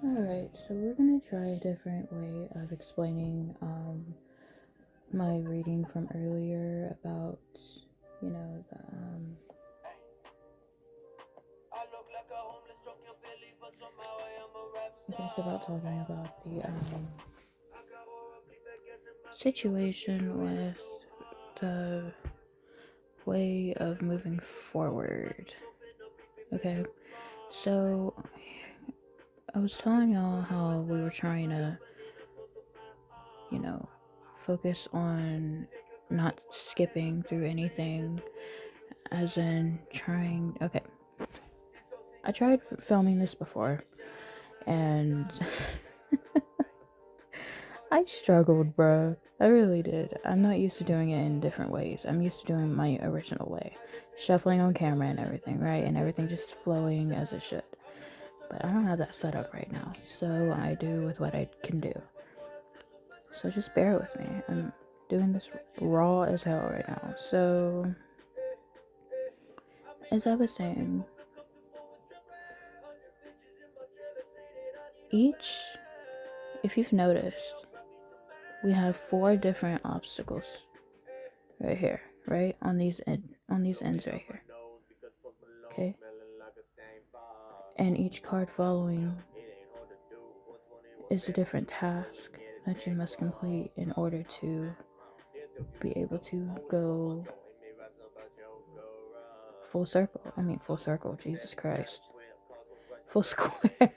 Alright, so we're gonna try a different way of explaining my reading from earlier about, it's about talking about the situation with the way of moving forward. Okay, so I was telling y'all how we were trying to, focus on not skipping through anything, as in trying. Okay, I tried filming this before, and I struggled, bro. I really did. I'm not used to doing it in different ways. I'm used to doing my original way, shuffling on camera and everything, right? And everything just flowing as it should. But I don't have that set up right now, so I do with what I can do. So just bear with me. I'm doing this raw as hell right now. So, as I was saying, if you've noticed, we have 4 different obstacles right here, right? On these ends right here. Okay? And each card following is a different task that you must complete in order to be able to go full circle. Full circle, Jesus Christ. Full square.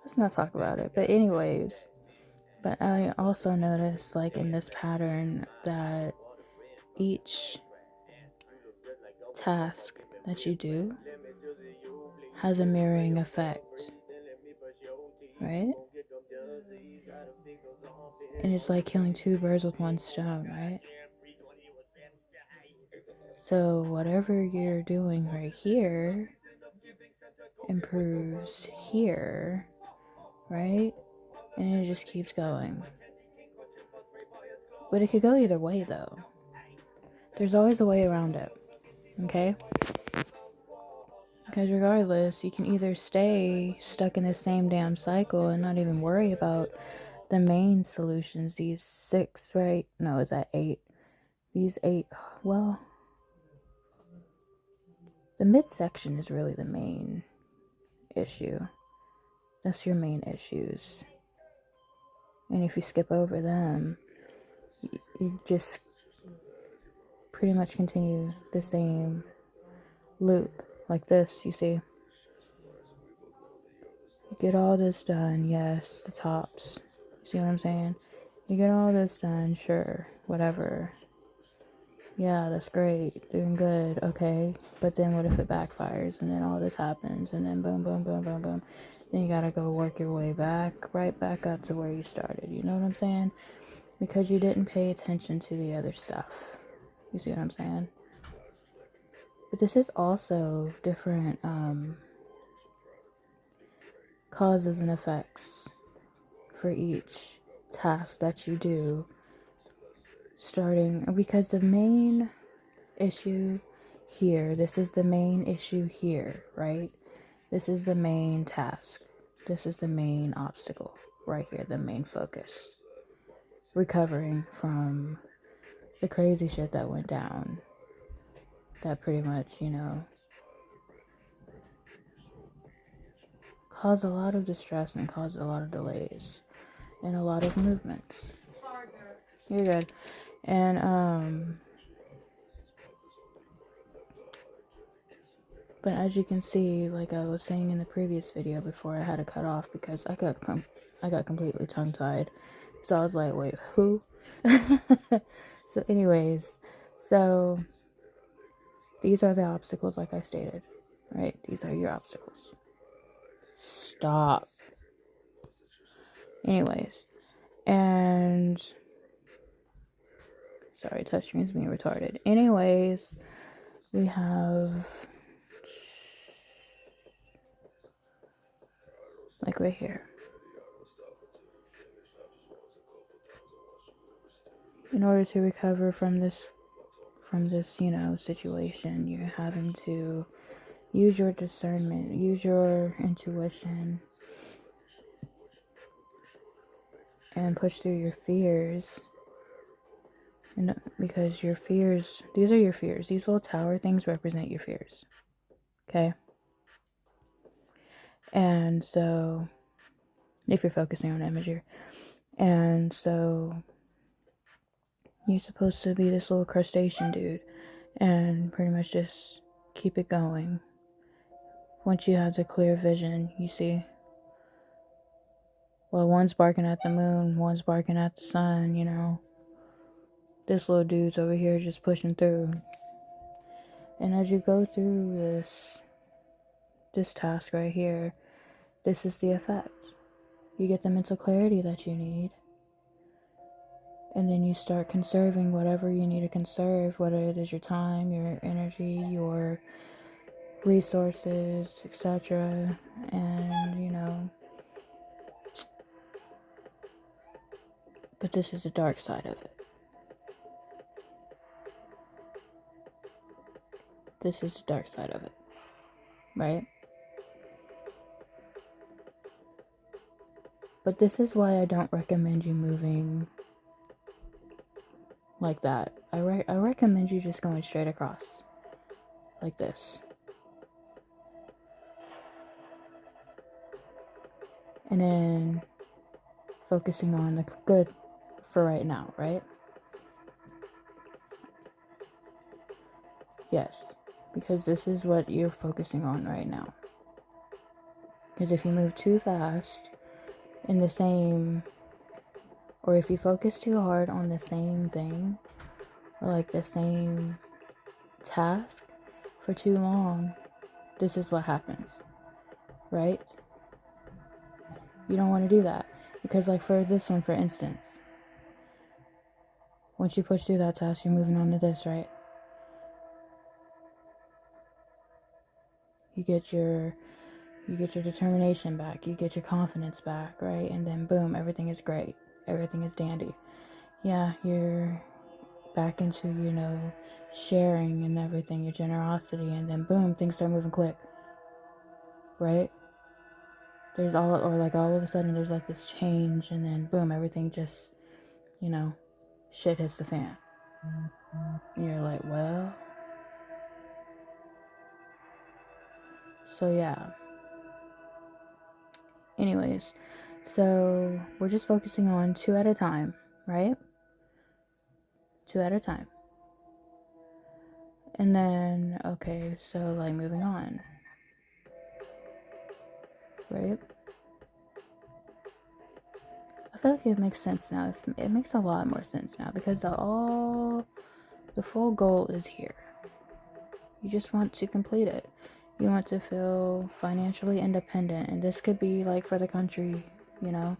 Let's not talk about it. But anyways, but I also noticed, like, in this pattern, that each task that you do has a mirroring effect, right? And it's like killing 2 birds with 1 stone, right? So whatever you're doing right here improves here, right? And it just keeps going. But it could go either way, though. There's always a way around it, okay? Because regardless, you can either stay stuck in the same damn cycle and not even worry about the main solutions, these 6, right? No, is that 8? These 8, well, the midsection is really the main issue. That's your main issues. And if you skip over them, you just pretty much continue the same loop like this, you see. You get all this done, yes, the tops. You see what I'm saying? You get all this done, sure, whatever. Yeah, that's great, doing good, okay. But then what if it backfires and then all this happens and then boom, boom, boom, boom, boom. Then you gotta go work your way back, right back up to where you started. You know what I'm saying? Because you didn't pay attention to the other stuff. You see what I'm saying? But this is also different causes and effects for each task that you do, starting because the main issue here, this is the main issue here, right? This is the main task. This is the main obstacle right here, the main focus. Recovering from the crazy shit that went down, that pretty much, caused a lot of distress and caused a lot of delays and a lot of movements. You're good. And but as you can see, like I was saying in the previous video before I had to cut off because I got completely tongue tied. So I was like, wait, who? So anyways, so these are the obstacles, like I stated, right? These are your obstacles. Stop. Anyways, and sorry, touchscreen's being retarded. Anyways, we have like right here. In order to recover from this, situation, you're having to Use your discernment, use your intuition, and push through your fears. And because your fears, these are your fears. These little tower things represent your fears. Okay? And so, if you're focusing on imagery, and so you're supposed to be this little crustacean dude and pretty much just keep it going. Once you have the clear vision, you see, well, one's barking at the moon, one's barking at the sun, you know. This little dude's over here just pushing through. And as you go through this task right here, this is the effect. You get the mental clarity that you need. And then you start conserving whatever you need to conserve, whether it is your time, your energy, your resources, etc. And, you know, but this is the dark side of it. This is the dark side of it, right? But this is why I don't recommend you moving like that. I recommend you just going straight across, like this. And then focusing on the good for right now, right? Yes, because this is what you're focusing on right now. Because if you move too fast in the same, or if you focus too hard on the same thing, or like the same task for too long, this is what happens, right? You don't want to do that. Because like for this one, for instance, once you push through that task, you're moving on to this, right? You get your determination back, you get your confidence back, right? And then boom, everything is great. Everything is dandy. Yeah, you're back into, you know, sharing and everything, your generosity, and then boom, things start moving quick. Right? There's all of a sudden there's like this change, and then boom, everything just, you know, shit hits the fan. And you're like, well, so yeah. Anyways, so we're just focusing on 2 at a time, right? 2 at a time. And then, okay, so like moving on, right? I feel like it makes sense now. It makes a lot more sense now because the full goal is here. You just want to complete it. You want to feel financially independent, and this could be like for the country, you know.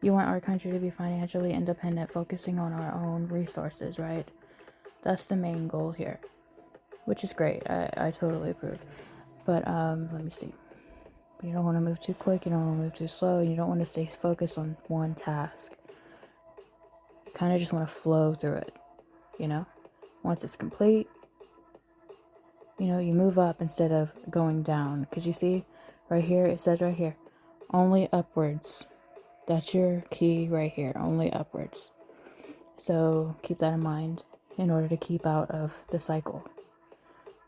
You want our country to be financially independent, focusing on our own resources, right? That's the main goal here, which is great. I totally approve. But let me see. You don't want to move too quick, you don't want to move too slow, and you don't want to stay focused on one task. You kind of just want to flow through it, you know? Once it's complete, you know, you move up instead of going down. Because you see, right here, it says right here, only upwards. That's your key right here, only upwards. So keep that in mind in order to keep out of the cycle.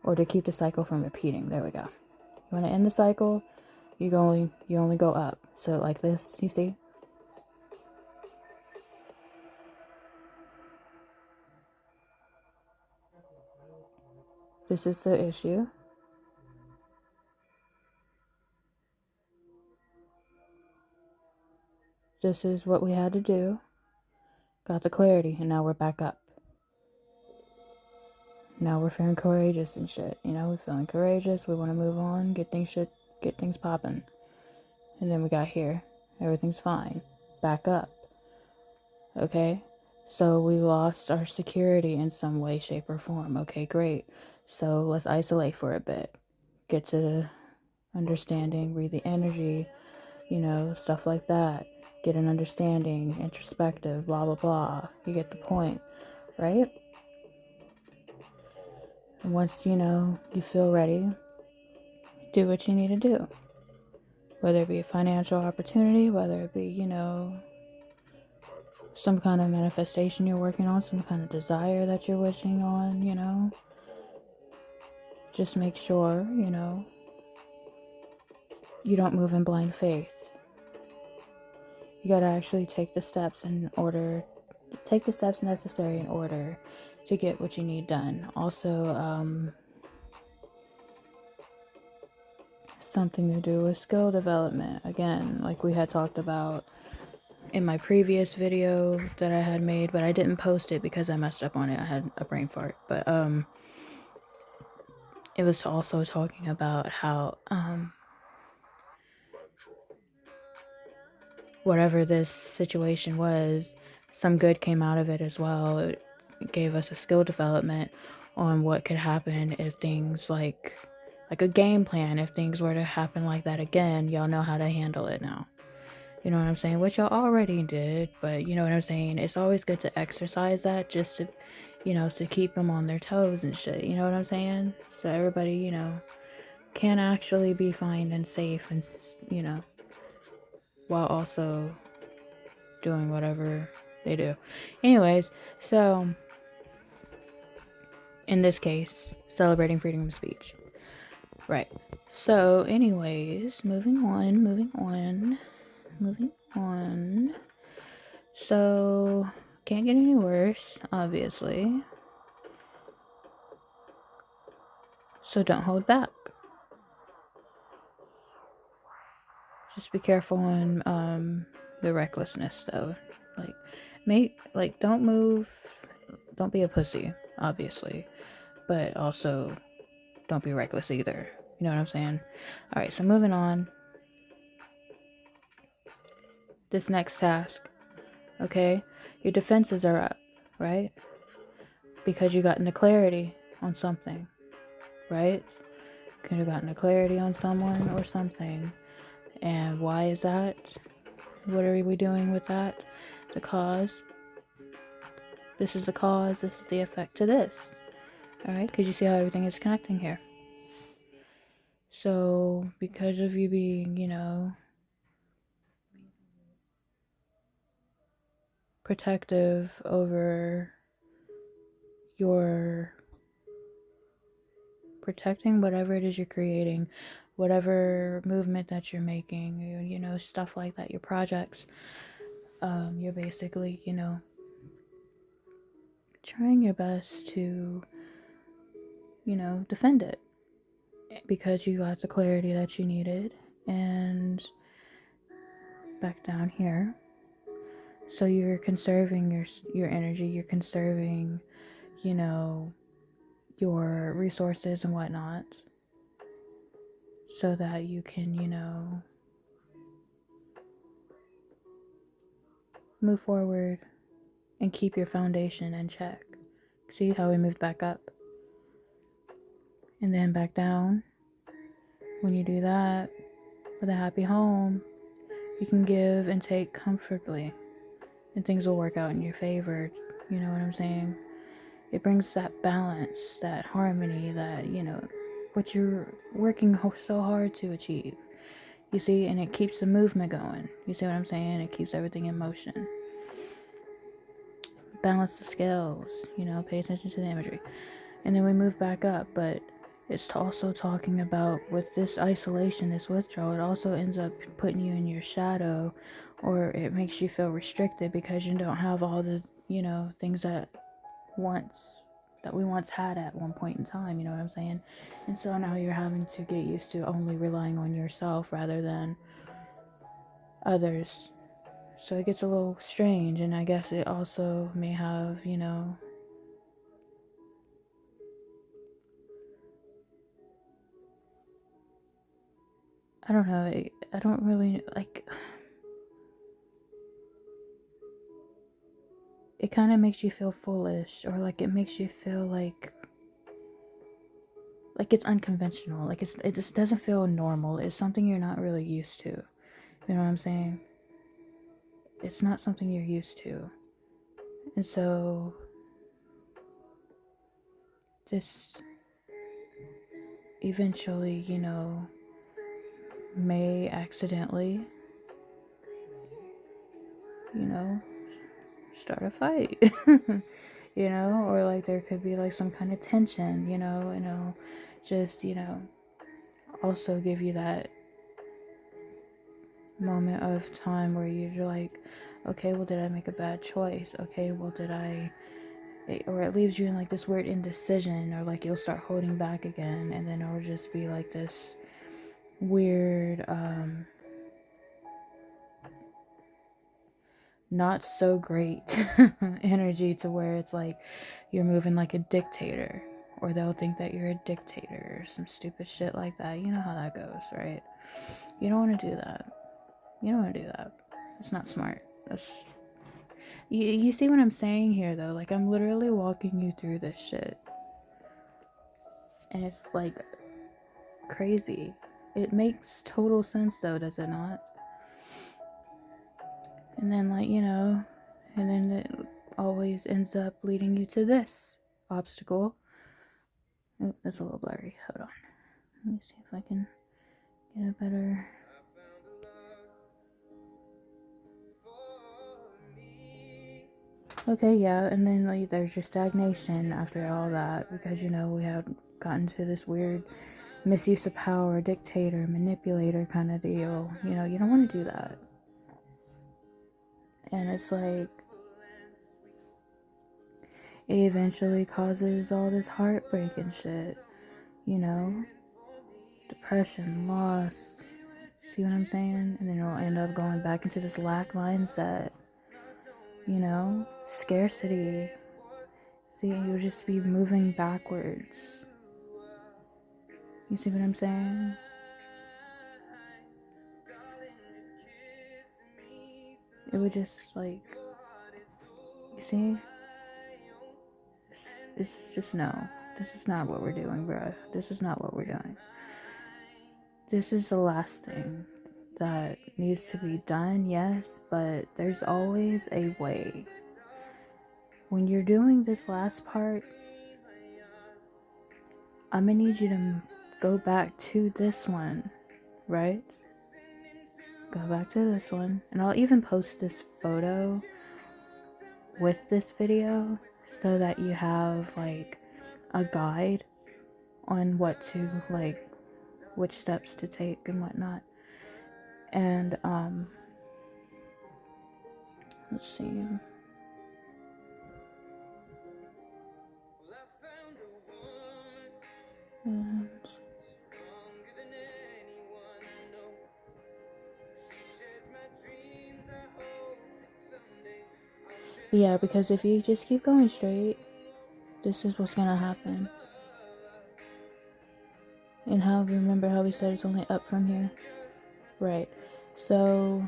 Or to keep the cycle from repeating. There we go. You want to end the cycle, you only go up. So like this, you see? This is the issue. This is what we had to do. Got the clarity, and now we're back up. Now we're feeling courageous and shit. You know, we're feeling courageous. We want to move on, get things popping. And then we got here. Everything's fine. Back up. Okay? So we lost our security in some way, shape, or form. Okay, great. So let's isolate for a bit. Get to understanding, read the energy, you know, stuff like that. Get an understanding, introspective, blah, blah, blah. You get the point, right? And once, you know, you feel ready, do what you need to do. Whether it be a financial opportunity, whether it be, some kind of manifestation you're working on, some kind of desire that you're wishing on. Just make sure, you don't move in blind faith. You gotta actually take the steps necessary in order to get what you need done. Also, something to do with skill development. Again, like we had talked about in my previous video that I had made, but I didn't post it because I messed up on it. I had a brain fart. But it was also talking about how whatever this situation was, some good came out of it as well. It gave us a skill development on what could happen if things like a game plan, if things were to happen like that again, y'all know how to handle it now. You know what I'm saying? Which y'all already did, but you know what I'm saying? It's always good to exercise that just to, to keep them on their toes and shit. You know what I'm saying? So everybody, can actually be fine and safe and, while also doing whatever they do. Anyways, so in this case, celebrating freedom of speech. Right. So, anyways, moving on. So, can't get any worse, obviously. So don't hold back. Just be careful on the recklessness though. Don't move, don't be a pussy, obviously. But also don't be reckless either. You know what I'm saying? Alright, so moving on. This next task. Okay? Your defenses are up, right? Because you got into clarity on something, right? Could have gotten a clarity on someone or something. And why is that? What are we doing with that? The cause. This is the cause. This is the effect to this. Alright? Because you see how everything is connecting here. So, because of you being, protective over your protecting whatever it is you're creating, whatever movement that you're making, stuff like that, your projects, you're basically, trying your best to, defend it because you got the clarity that you needed. And back down here, so you're conserving your energy, you're conserving, your resources and whatnot, so that you can, move forward and keep your foundation in check. See how we moved back up and then back down? When you do that with a happy home, you can give and take comfortably, and things will work out in your favor. You know what I'm saying? It brings that balance, that harmony, that, what you're working so hard to achieve. You see, and it keeps the movement going. You see what I'm saying? It keeps everything in motion. Balance the scales, pay attention to the imagery. And then we move back up, but it's also talking about with this isolation, this withdrawal, it also ends up putting you in your shadow, or it makes you feel restricted because you don't have all the, things that we once had at one point in time, you know what I'm saying? And so now you're having to get used to only relying on yourself rather than others. So it gets a little strange, and I guess it also may have, I don't know, I don't really, like, it kind of makes you feel foolish, or like it makes you feel like it's unconventional, like it just doesn't feel normal. It's something you're not really used to. You know what I'm saying? It's not something you're used to. And so this eventually, may accidentally, you know, start a fight. You know, or like there could be like some kind of tension, you know, and it'll just, you know, also give you that moment of time where you're like, okay, well, did I make a bad choice? Okay, well, or it leaves you in like this weird indecision, or like you'll start holding back again, and then it'll just be like this weird, not so great energy to where it's like you're moving like a dictator, or they'll think that you're a dictator or some stupid shit like that. You know how that goes, right? You don't want to do that. You don't want to do that. It's not smart. You see what I'm saying here, though? Like, I'm literally walking you through this shit, and it's like crazy. It makes total sense, though, does it not? And then, like, you know, and then it always ends up leading you to this obstacle. Oh, that's a little blurry. Hold on. Let me see if I can get a better. Okay, yeah, and then like there's your stagnation after all that, because you know we have gotten to this weird misuse of power, dictator, manipulator kind of deal. You know, you don't want to do that. And it's like it eventually causes all this heartbreak and shit, you know, depression, loss. See what I'm saying? And then it'll end up going back into this lack mindset, you know, scarcity. See, you'll just be moving backwards. You see what I'm saying? It would just like, you see? It's just no. This is not what we're doing, bro. This is not what we're doing. This is the last thing that needs to be done, yes, but there's always a way. When you're doing this last part, I'm gonna need you to go back to this one, right? Go back to this one, and I'll even post this photo with this video so that you have like a guide on what to like, which steps to take and whatnot. And let's see. And yeah, because if you just keep going straight, this is what's gonna happen. And remember how we said it's only up from here? Right. So,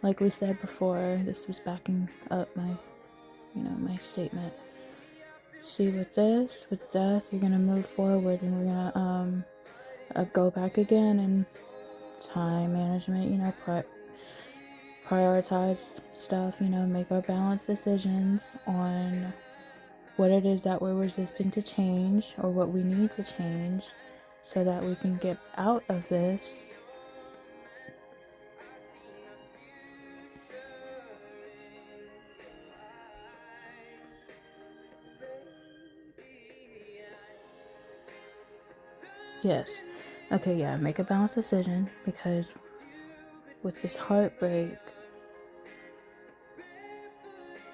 like we said before, this was backing up my, my statement. See, with death, you're gonna move forward, and we're gonna go back again, and time management, prioritize stuff, make our balanced decisions on what it is that we're resisting to change, or what we need to change, so that we can get out of this. Yes. Okay, yeah, make a balanced decision, because with this heartbreak,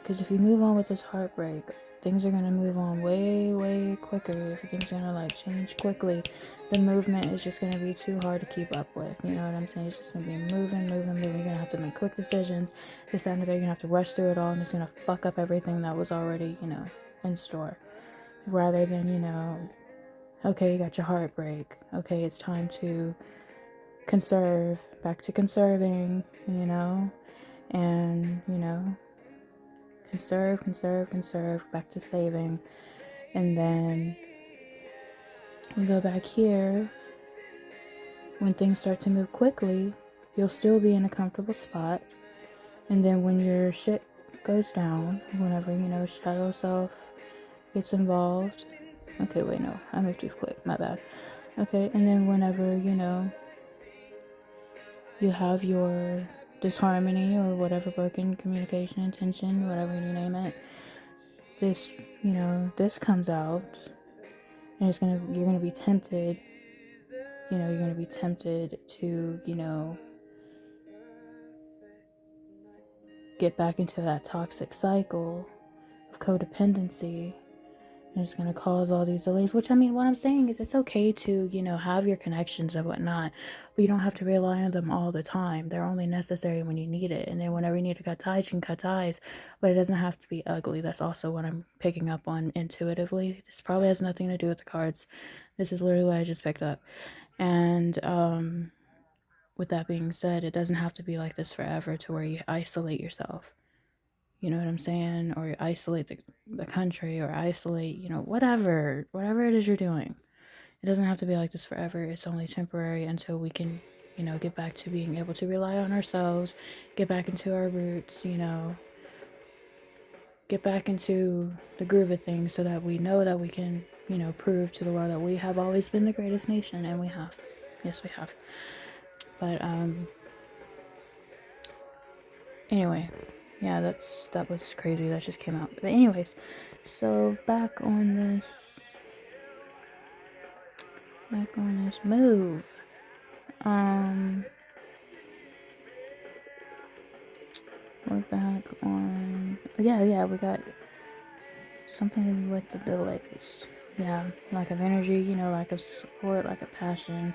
because if you move on with this heartbreak, things are going to move on way, way quicker. Everything's going to like change quickly. The movement is just going to be too hard to keep up with. You know what I'm saying? It's just going to be moving. You're going to have to make quick decisions. This time of day, you're going to have to rush through it all, and it's going to fuck up everything that was already, in store. Rather than, okay, you got your heartbreak. Okay, it's time to conserve. Back to conserving, and, conserve, back to saving. And then we go back here. When things start to move quickly, you'll still be in a comfortable spot. And then when your shit goes down, whenever, shadow self gets involved. Okay, wait, no, I moved too quick, my bad. Okay, and then whenever, you have your disharmony or whatever, broken communication, tension, whatever you name it. This, this comes out, and you're gonna be tempted. You're gonna be tempted to, get back into that toxic cycle of codependency. And it's going to cause all these delays, which, I mean, what I'm saying is it's okay to, have your connections and whatnot, but you don't have to rely on them all the time. They're only necessary when you need it. And then whenever you need to cut ties, you can cut ties, but it doesn't have to be ugly. That's also what I'm picking up on intuitively. This probably has nothing to do with the cards. This is literally what I just picked up. And, with that being said, it doesn't have to be like this forever to where you isolate yourself. You know what I'm saying? Or isolate the country, or isolate, whatever it is you're doing. It doesn't have to be like this forever. It's only temporary until we can, get back to being able to rely on ourselves, get back into our roots, get back into the groove of things so that we know that we can, prove to the world that we have always been the greatest nation, and we have. Yes, we have. But, anyway, yeah, that was crazy. That just came out. But anyways, so back on this move. We're back on. Yeah, we got something with the delays. Yeah, lack of energy, lack of support, lack of passion,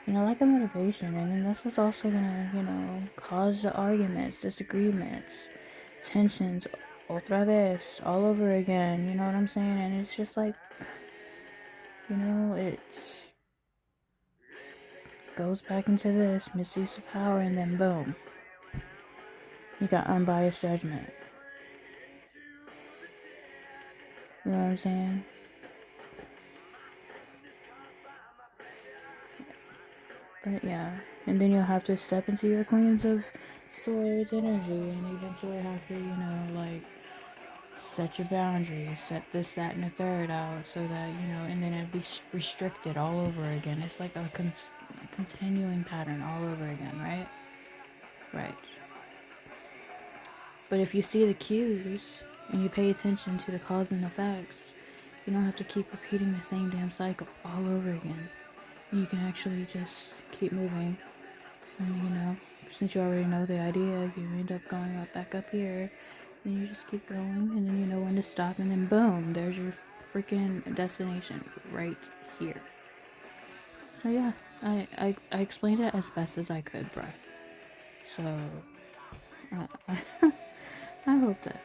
lack of motivation. And then this is also gonna, cause the arguments, disagreements, tensions, otra vez, all over again. You know what I'm saying? And it's just like, it's goes back into this misuse of power, and then boom, you got unbiased judgment. You know what I'm saying? But yeah, and then you'll have to step into your Queens of Swords energy, and eventually have to, set your boundaries, set this, that, and the third out, so that, and then it'd be restricted all over again. It's like a continuing pattern all over again, right? Right. But if you see the cues and you pay attention to the cause and effects, you don't have to keep repeating the same damn cycle all over again. And you can actually just keep moving. And since you already know the idea, you end up going back up here, and you just keep going, and then you know when to stop, and then boom, there's your freaking destination right here. So yeah, I explained it as best as I could, bruh. So I hope that